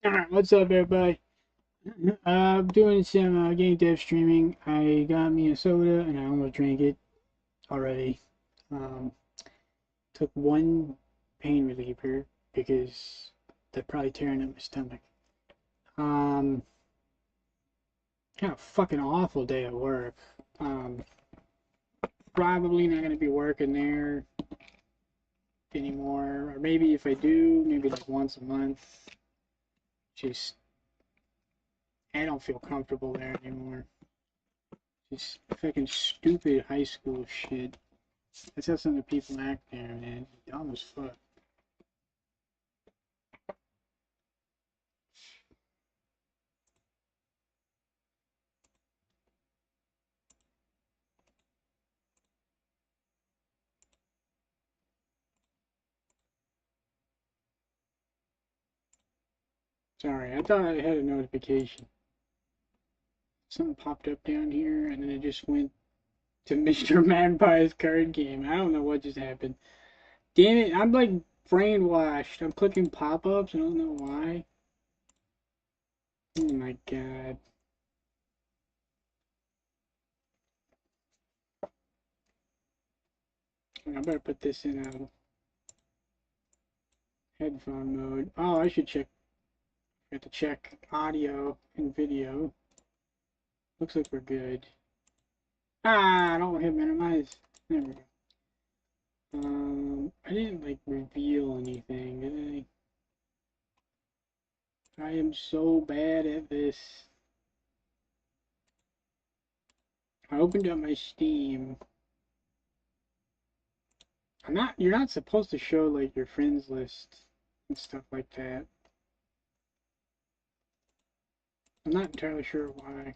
Alright, what's up, everybody? I'm doing some game dev streaming. I got me a soda and I almost drank it already. Um, took one pain reliever because they're probably tearing up my stomach. Um, Kind of fucking awful day at work. Um, Probably not gonna be working there anymore, or maybe if I do, maybe like once a month. Just I don't feel comfortable there anymore. Just fucking stupid high school shit. That's how some of the people act there, man. Dumb as fuck. Sorry, I thought I had a notification. Something popped up down here, and then it just went to Mr. Magpie's card game. I don't know what just happened. Damn it, I'm like brainwashed. I'm clicking pop-ups. I don't know why. Oh my god. I better put this in headphone mode. Oh, I should check. I have to check audio and video. Looks like we're good. Ah, don't hit minimize. There we go. I didn't like reveal anything, did I? I am so bad at this. I opened up my Steam. You're not supposed to show like your friends list and stuff like that. I'm not entirely sure why.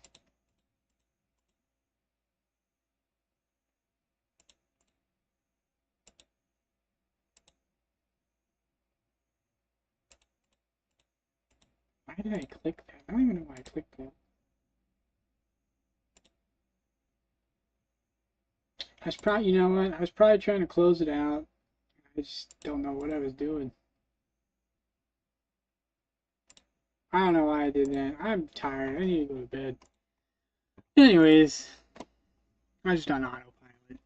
Why did I click that? I don't even know why I clicked that. I was probably, you know what? I was probably trying to close it out. I just don't know what I was doing. I don't know why I did that. I'm tired. I need to go to bed. Anyways, I just on autopilot.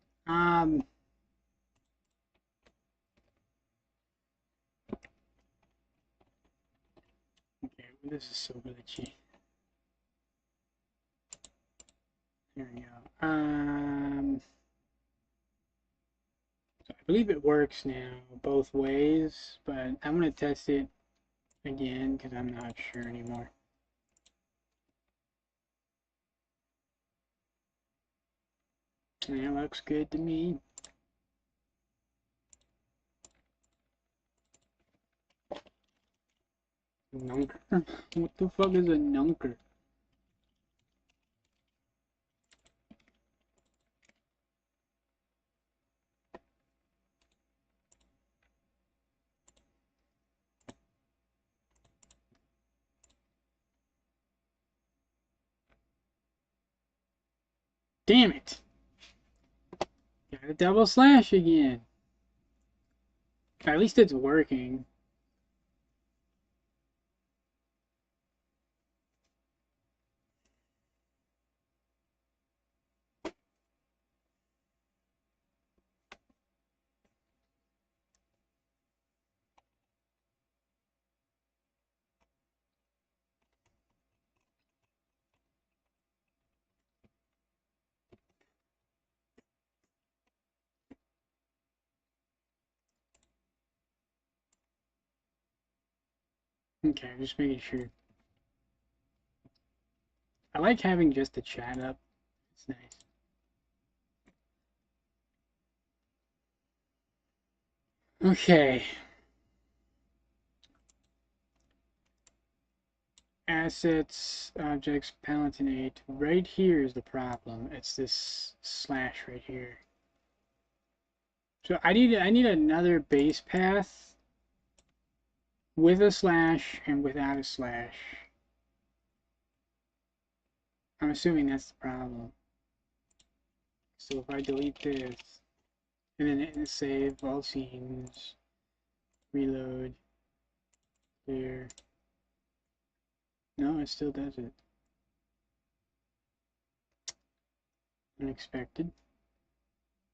Okay, well, this is so glitchy. There we go. So I believe it works now both ways, but I'm gonna test it again because I'm not sure anymore. And it looks good to me. Nunker? What the fuck is a nunker? Damn it! Got a double slash again. At least it's working. Okay, just making sure. I like having just the chat up. It's nice. Okay. Assets, objects, palatinate. Right here is the problem. It's this slash right here. So I need another base path with a slash and without a slash. I'm assuming that's the problem. So if I delete this and then hit save all scenes, reload, clear. it still does it. Unexpected.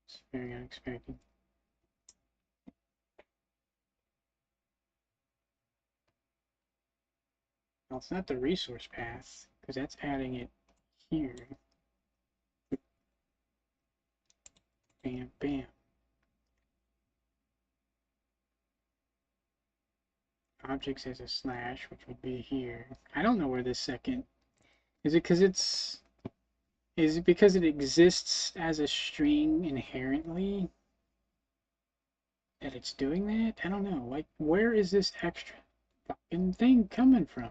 It's very unexpected. Well, it's not the resource path, because that's adding it here. Bam, bam. Objects has a slash, which would be here. I don't know where this second... Is it because it's... Is it because it exists as a string inherently that it's doing that? I don't know. Like, where is this extra fucking thing coming from?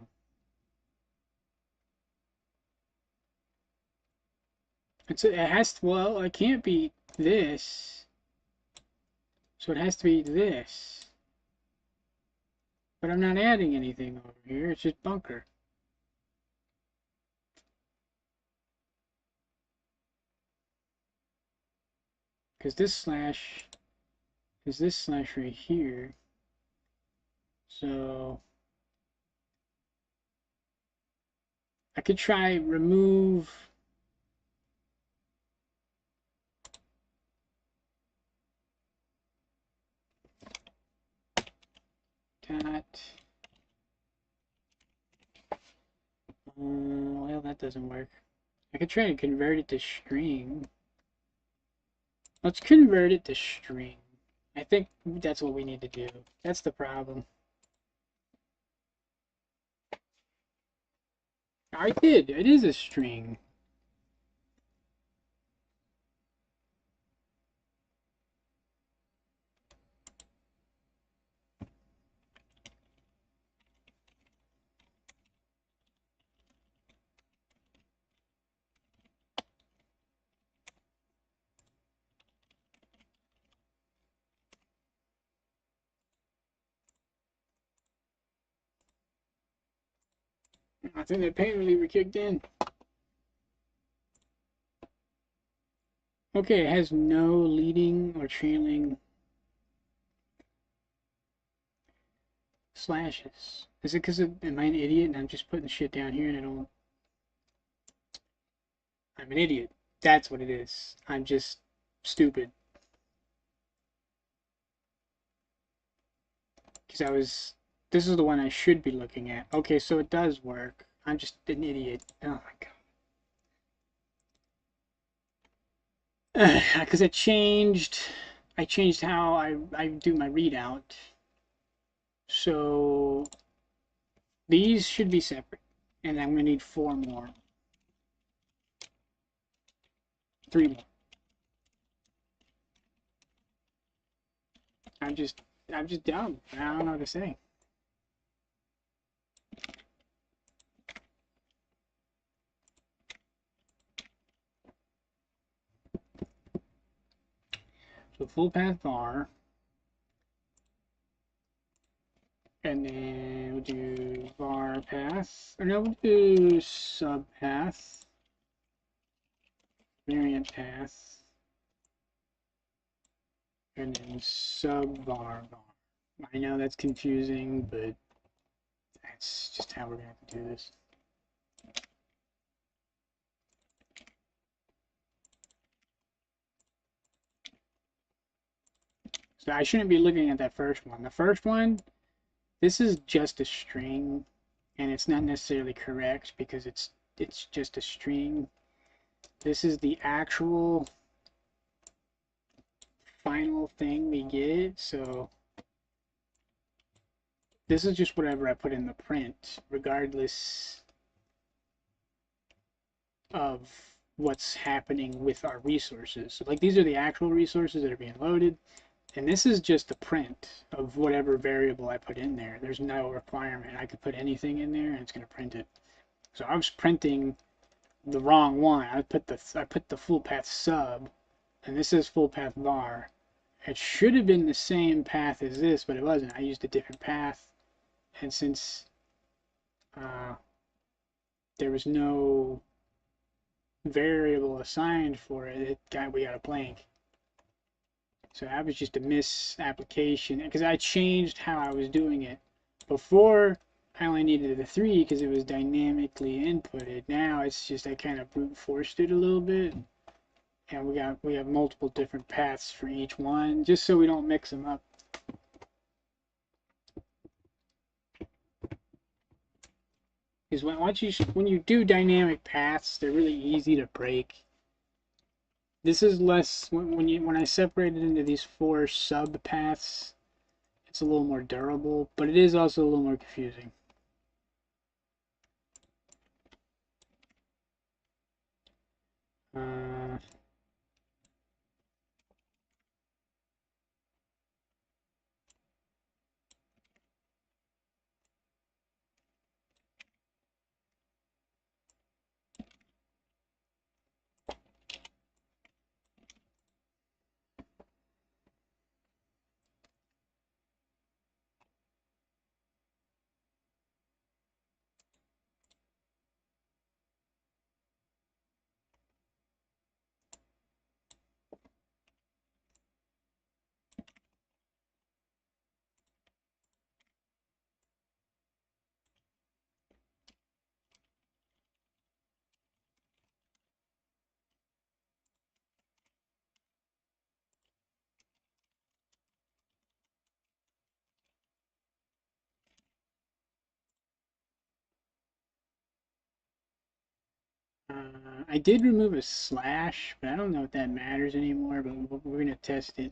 It has to, well, it can't be this. So it has to be this. But I'm not adding anything over here. It's just bunker. Because this slash is this slash right here. So I could try remove dot. Well, that doesn't work. I could try to convert it to string. Let's convert it to string. I think that's what we need to do. That's the problem. I did. It is a string. I think the paint reliever kicked in. Okay, it has no leading or trailing slashes. Is it because am I an idiot and I'm just putting shit down here and I don't... I'm an idiot. That's what it is. I'm just stupid. Because this is the one I should be looking at. Okay, so it does work. I'm just an idiot. Oh my god. Because I changed how I do my readout. So these should be separate. And I'm going to need 4 more. 3 more. I'm just dumb. I don't know what to say. So full path var, and then we'll do var path, or no, we'll do subpath, variant path, and then sub var. I know that's confusing, but that's just how we're going to have to do this. So I shouldn't be looking at that first one. The first one, this is just a string, and it's not necessarily correct because it's just a string. This is the actual final thing we get, so this is just whatever I put in the print, regardless of what's happening with our resources. So like these are the actual resources that are being loaded, and this is just the print of whatever variable I put in there. There's no requirement. I could put anything in there and it's going to print it. So I was printing the wrong one. I put the full path sub, and this is full path var. It should have been the same path as this, but it wasn't. I used a different path, and since there was no variable assigned for it, we got a blank. So that was just a misapplication because I changed how I was doing it. Before, I only needed the 3 because it was dynamically inputted. Now it's just I kind of brute forced it a little bit, and we have multiple different paths for each one, just so we don't mix them up. Because when you do dynamic paths, they're really easy to break. This is less when I separate it into these 4 sub paths, it's a little more durable, but it is also a little more confusing. Uh, I did remove a slash, but I don't know if that matters anymore, but we're going to test it.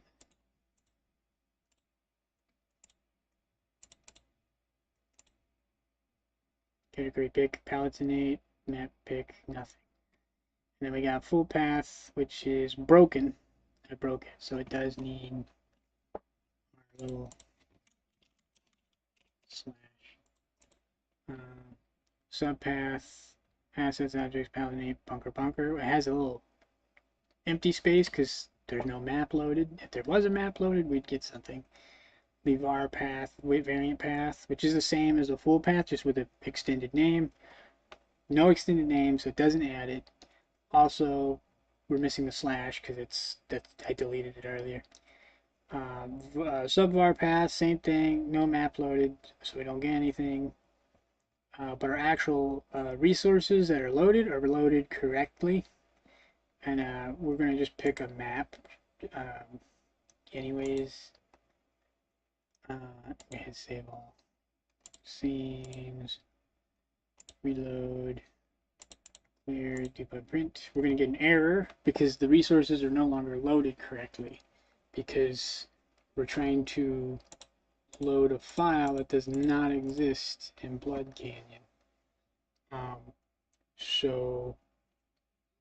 Category pick, palatinate, map pick, nothing. And then we got full path, which is broken. I broke it, so it does need our little slash. Subpath, assets, objects, palatinate, bunker. It has a little empty space because there's no map loaded. If there was a map loaded, we'd get something. The var path, variant path, which is the same as the full path, just with an extended name. No extended name, so it doesn't add it. Also, we're missing the slash because I deleted it earlier. Subvar path, same thing. No map loaded, so we don't get anything. But our actual resources that are loaded correctly, and we're going to just pick a map anyways. Go ahead, save all scenes, reload, clear, debug print. We're going to get an error because the resources are no longer loaded correctly because we're trying to load a file that does not exist in Blood Canyon. So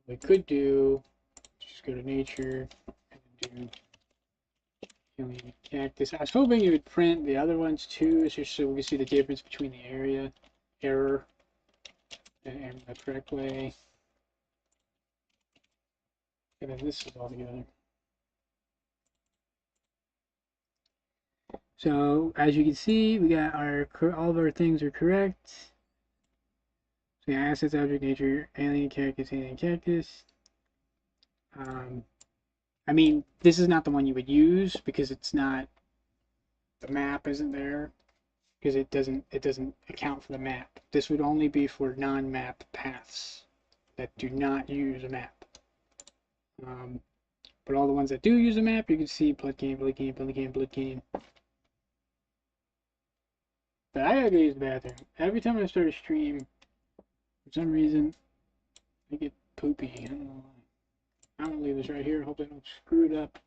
we could do, just go to nature and do alien cactus. I was hoping it would print the other ones too, just so we can see the difference between the area error and the correct way. And then this is all together. So as you can see, we got all of our things are correct. So yeah, assets, object, nature, alien cactus. I mean, this is not the one you would use because it's not, the map isn't there because it doesn't account for the map. This would only be for non-map paths that do not use a map. But all the ones that do use a map, you can see blood game. But I gotta go use the bathroom. Every time I start a stream, for some reason, I get poopy. I don't know why. I'm gonna leave this right here. Hope I don't screw it up.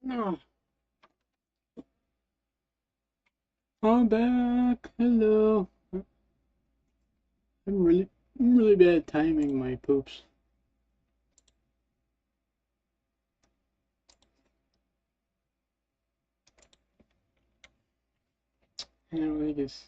No. I'm back. Hello. I'm really bad timing my poops. I don't think it's.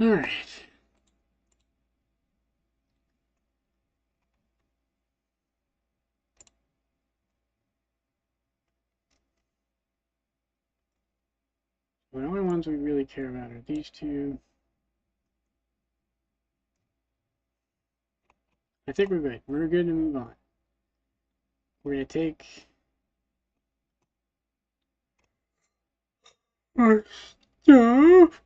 All right. The only ones we really care about are these two. I think we're good. We're good to move on. We're gonna take our stuff.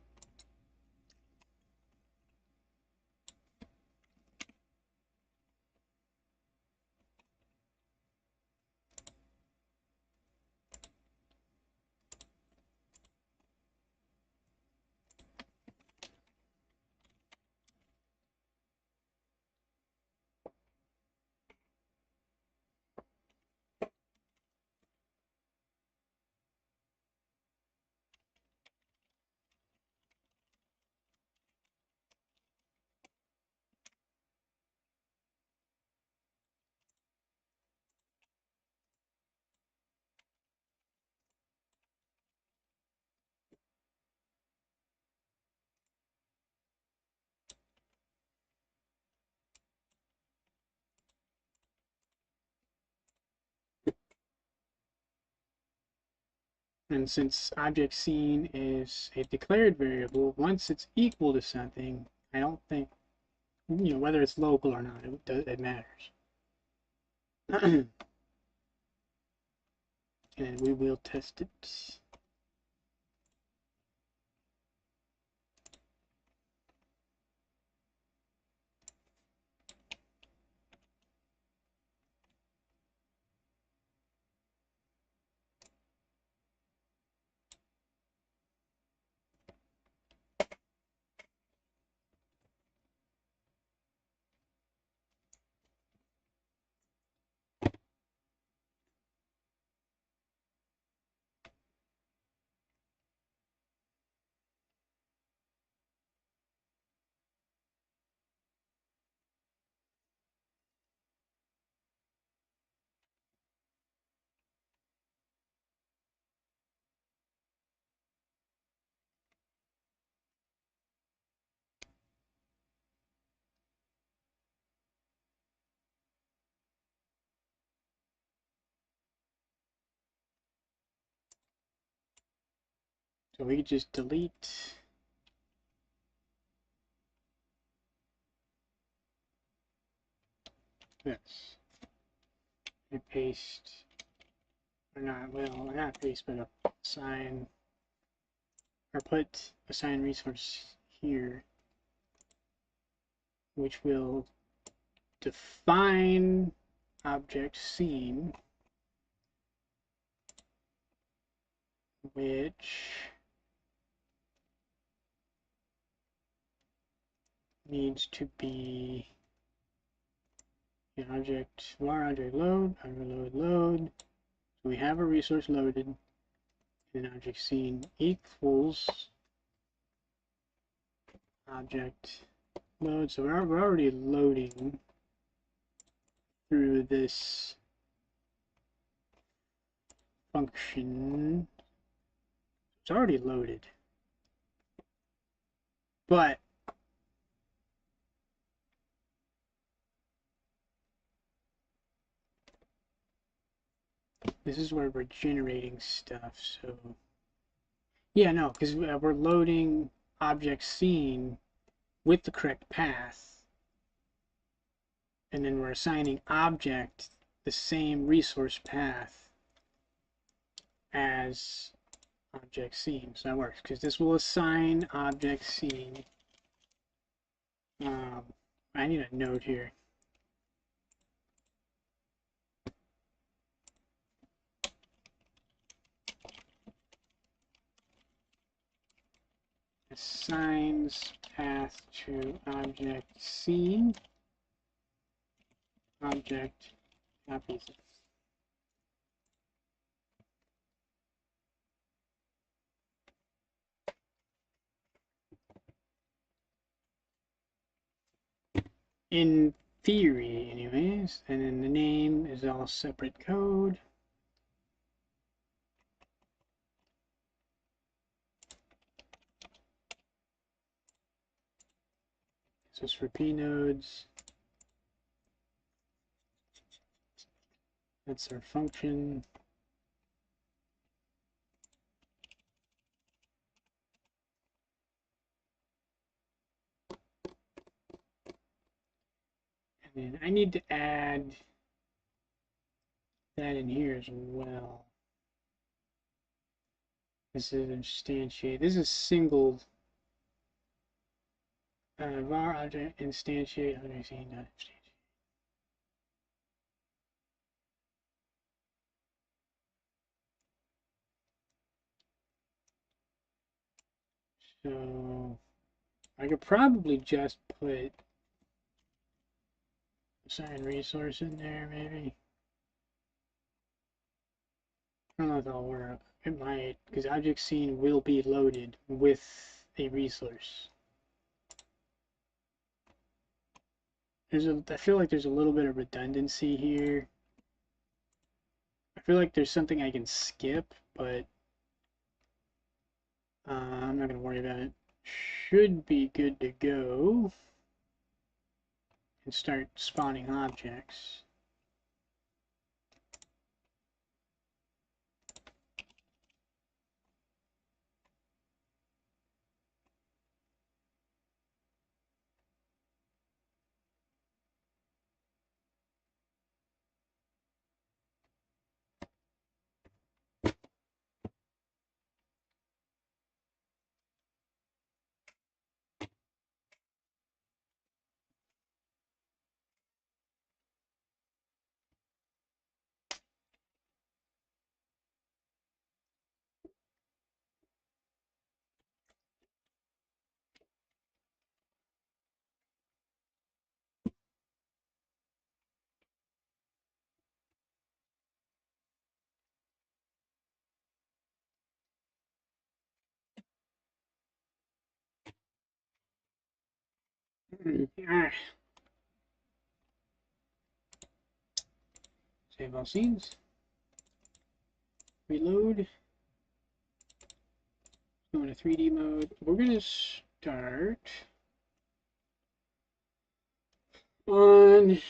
And since object scene is a declared variable, once it's equal to something, I don't think, whether it's local or not, it matters. And we will test it. So we could just delete this and paste, or not, well, not paste, but assign, or put assign resource here, which will define object scene, which needs to be an object var object load, load. So we have a resource loaded, and object scene equals object load. So we're already loading through this function. It's already loaded, but this is where we're generating stuff. So yeah, no, because we're loading object scene with the correct path, and then we're assigning object the same resource path as object scene. So that works because this will assign object scene. I need a note here. Assigns path to object scene. Object copies it. In theory, anyways, and then the name is all separate code. So it's for P nodes. That's our function. And then I need to add that in here as well. This is instantiate. This is single var object instantiate. How do I say not instantiate? So I could probably just put assign resource in there, maybe. I don't know if that'll work. It might, because object scene will be loaded with a resource. I feel like there's a little bit of redundancy here. I feel like there's something I can skip, but I'm not going to worry about it. Should be good to go. And start spawning objects. Save all scenes. Reload. Go into 3D mode. We're going to start on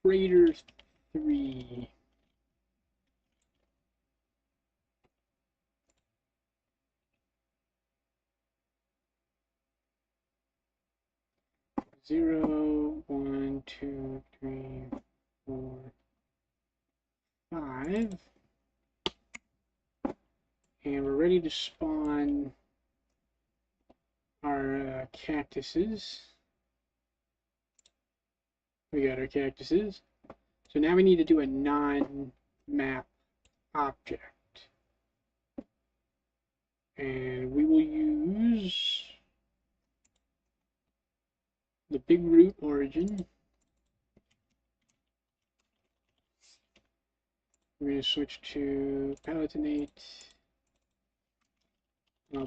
Crater 3. Zero, 1, 2, 3, 4, 5. And we're ready to spawn our cactuses. We got our cactuses. So now we need to do a non-map object. And we will use the big root origin. We're going to switch to Palatinate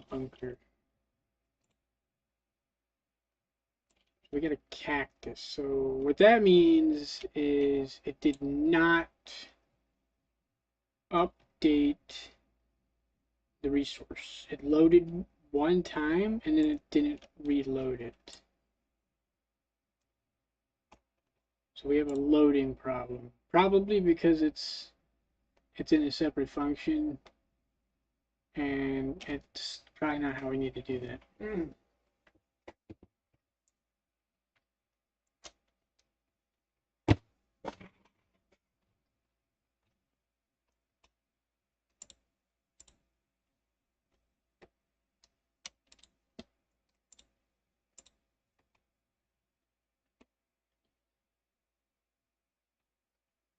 bunker. So we get a cactus. So what that means is it did not update the resource. It loaded one time and then it didn't reload it. So we have a loading problem. Probably because it's in a separate function, and it's probably not how we need to do that.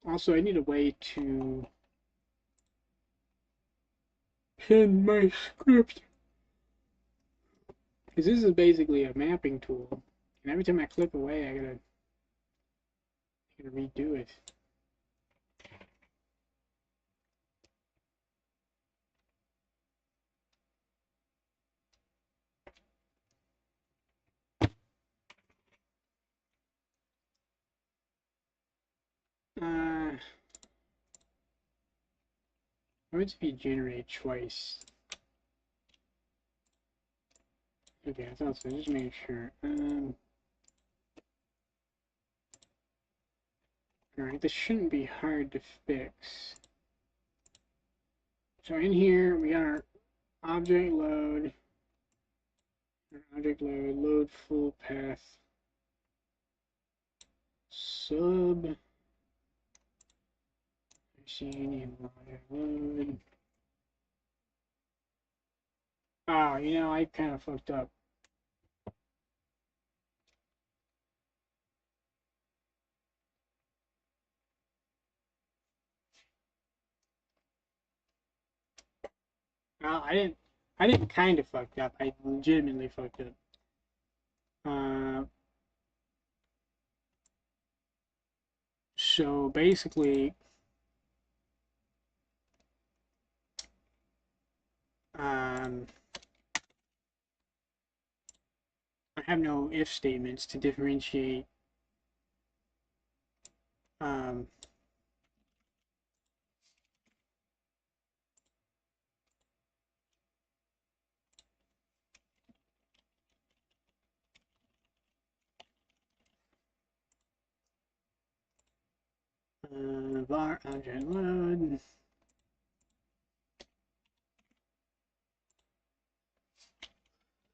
Also, I need a way to pin my script, because this is basically a mapping tool, and every time I click away, I gotta redo it. What if you generate twice? Okay, I thought so. Just make sure. Alright, this shouldn't be hard to fix. So in here, we got our object load, load full path, sub, machine, and object load. Oh, you know, I kind of fucked up. I didn't kind of fucked up. I legitimately fucked up. So basically, I have no if statements to differentiate um, var object load.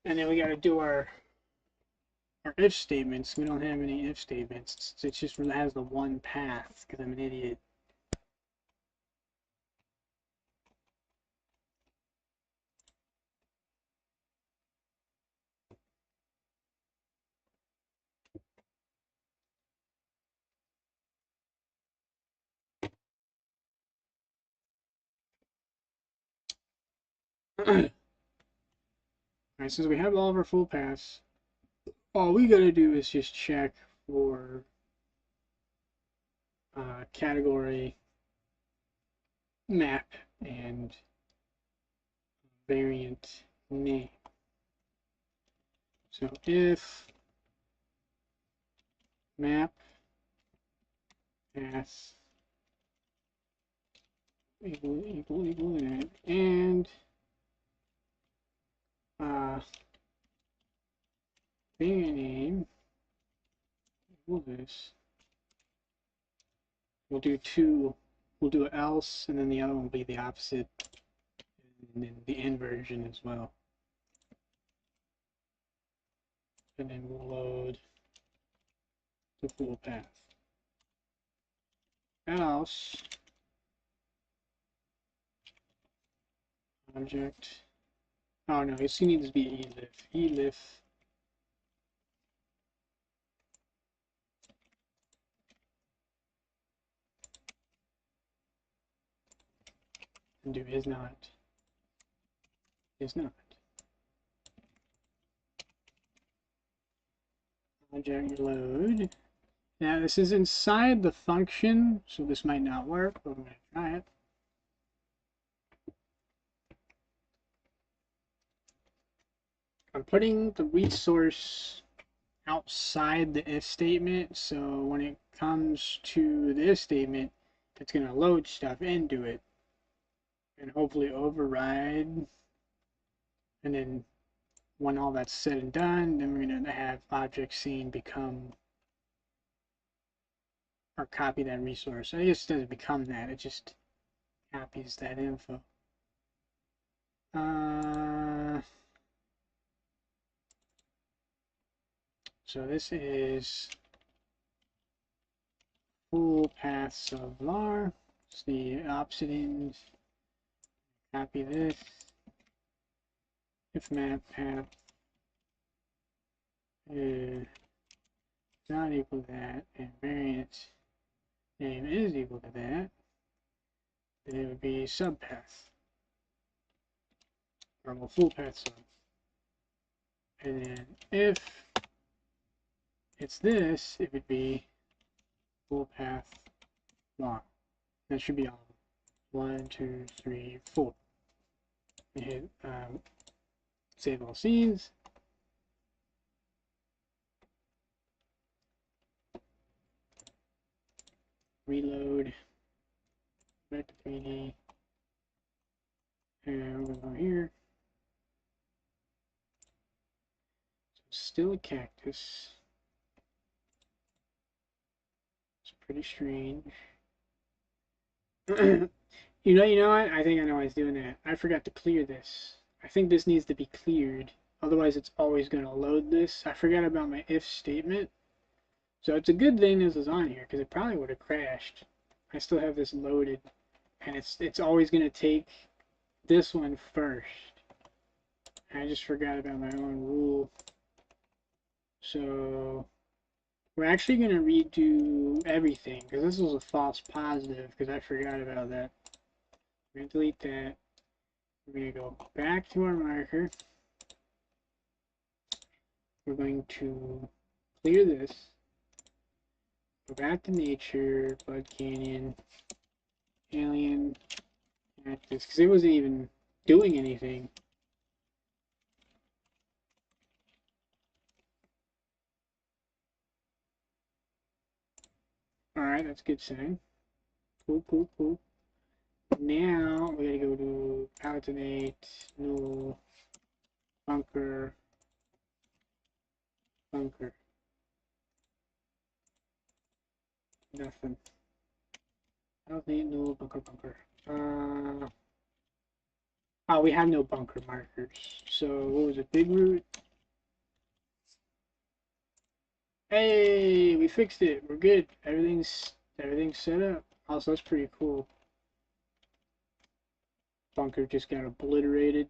And then we got to do our if statements. We don't have any if statements. It just has the one path because I'm an idiot. Alright, since we have all of our full paths, all we gotta do is just check for category, map, and variant name. So if map path equal that, and variant name equal this, we'll do else, and then the other one will be the opposite, and then the end version as well. And then we'll load the full path. Else object. Oh no, it needs to be elif. And do is not. Object load. Now this is inside the function, so this might not work, but I'm going to try it. I'm putting the resource outside the if statement, so when it comes to the if statement, it's going to load stuff into it and hopefully override. And then when all that's said and done, then we're going to have object scene become or copy that resource. I guess it doesn't become that, it just copies that info. So this is full paths of var. It's the opposite end. Copy this. If map path is not equal to that, and variant name is equal to that, then it would be subpath, or well, full path sub. And then if it's this, it would be full path long. That should be all of them. 1, 2, 3, 4. We hit save all scenes. Reload. Back to 3D. And we're going to go here. So still a cactus. It's pretty strange. You know what? I think I know why it's doing that. I forgot to clear this. I think this needs to be cleared. Otherwise, it's always going to load this. I forgot about my if statement. So it's a good thing this is on here, because it probably would have crashed. I still have this loaded. And it's always going to take this one first. I just forgot about my own rule. So we're actually going to redo everything, because this was a false positive, because I forgot about that. We're going to delete that. We're going to go back to our marker. We're going to clear this. Go back to nature, Bud Canyon, alien, cactus, because it wasn't even doing anything. Alright, that's a good sign. Cool. Now we gotta go to palatinate, null, bunker. Nothing. Palatinate, null, bunker. Oh, we have no bunker markers. So what was it? Big root. Hey, we fixed it. We're good. Everything's set up. Also, that's pretty cool. Bunker just got obliterated.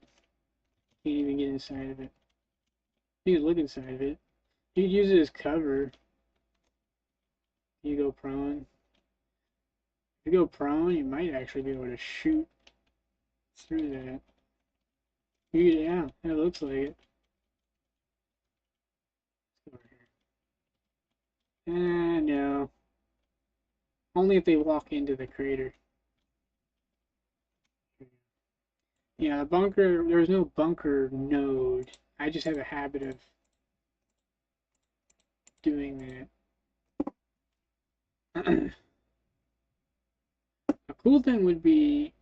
Can't even get inside of it. You can look inside of it. You could use it as cover. You go prone. If you go prone, you might actually be able to shoot through that. Yeah, it looks like it. No. Only if they walk into the crater. Yeah, the bunker, there's no bunker node. I just have a habit of doing that. A cool thing would be,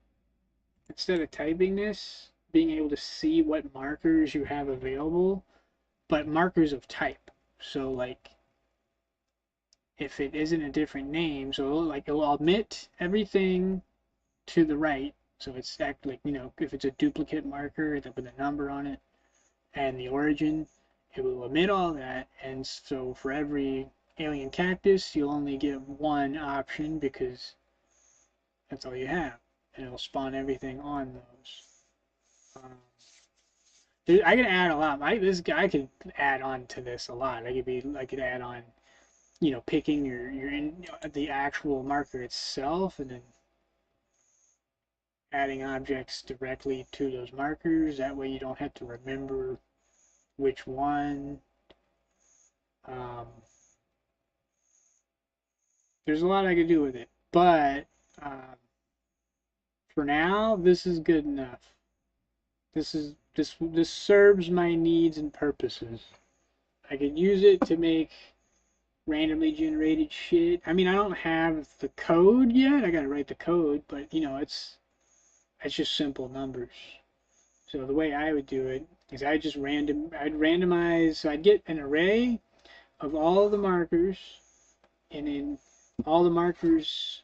instead of typing this, being able to see what markers you have available, but markers of type. So like, if it isn't a different name, so it'll omit everything to the right. So it's like, if it's a duplicate marker with a number on it and the origin, it will omit all that. And so for every alien cactus, you'll only get one option because that's all you have. And it'll spawn everything on those. I could add a lot. This guy could add on to this a lot. I could add on, picking your the actual marker itself, and then adding objects directly to those markers. That way you don't have to remember which one. There's a lot I could do with it, but for now, this is good enough. This serves my needs and purposes. I could use it to make randomly generated shit. I mean, I don't have the code yet. I gotta write the code, but it's just simple numbers. So the way I would do it is I'd randomize. So I'd get an array of all the markers, and then all the markers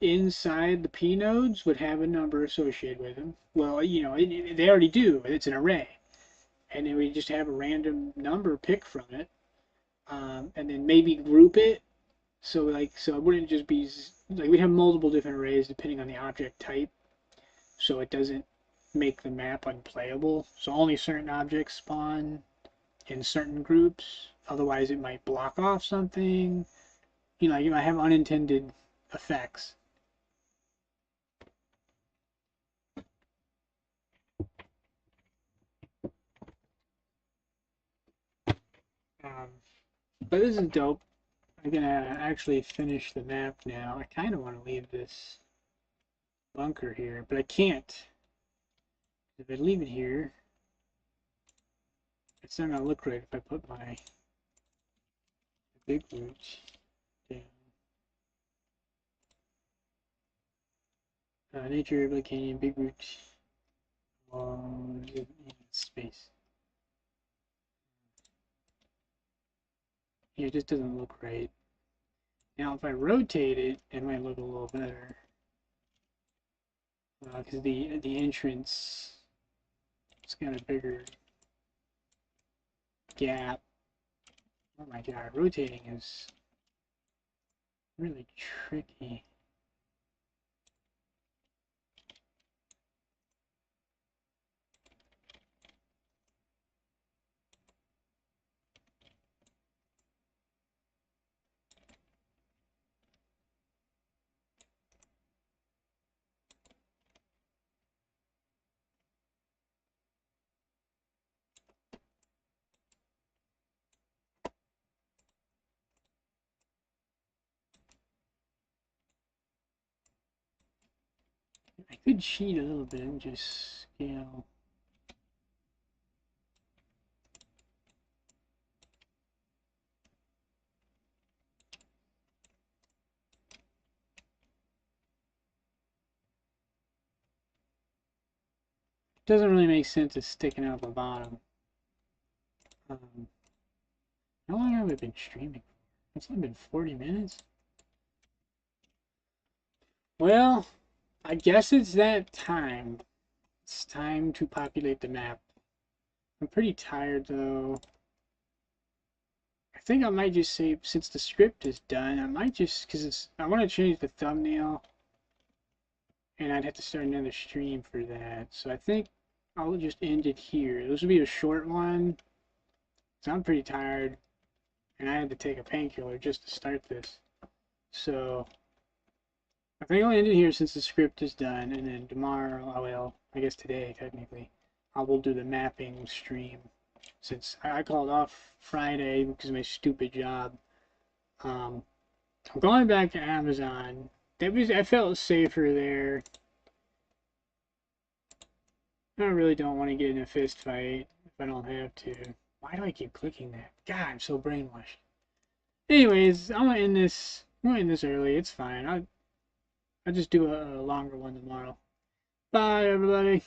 inside the p nodes would have a number associated with them. Well, they already do. It's an array, and then we just have a random number picked from it, and then maybe group it. So it wouldn't just be like we'd have multiple different arrays depending on the object type, so it doesn't make the map unplayable. So only certain objects spawn in certain groups. Otherwise, it might block off something. You might have unintended effects. But this is dope. I'm gonna actually finish the map now. I kind of want to leave this bunker here, but I can't. If I leave it here, it's not gonna look right if I put my big roots down. Nature, Black Canyon, big roots. Space. Yeah, it just doesn't look right. Now, if I rotate it, it might look a little better. Because the entrance, it's got a bigger gap. Oh my god, rotating is really tricky. I could cheat a little bit and just scale. Doesn't really make sense it's sticking out the bottom. How long have I been streaming? It's only been 40 minutes. Well, I guess it's that time. It's time to populate the map. I'm pretty tired though. I think I might just say, since the script is done, I might just, because I want to change the thumbnail, and I'd have to start another stream for that. So I think I'll just end it here. This will be a short one, so I'm pretty tired, and I had to take a painkiller just to start this. So I think I'll end it here since the script is done, and then tomorrow, well, I guess today technically, I will do the mapping stream. Since I called off Friday because of my stupid job. I'm going back to Amazon. I felt safer there. I really don't want to get in a fist fight if I don't have to. Why do I keep clicking that? God, I'm so brainwashed. Anyways, I'm gonna end this. I'm gonna end this early. It's fine. I'll just do a longer one tomorrow. Bye, everybody.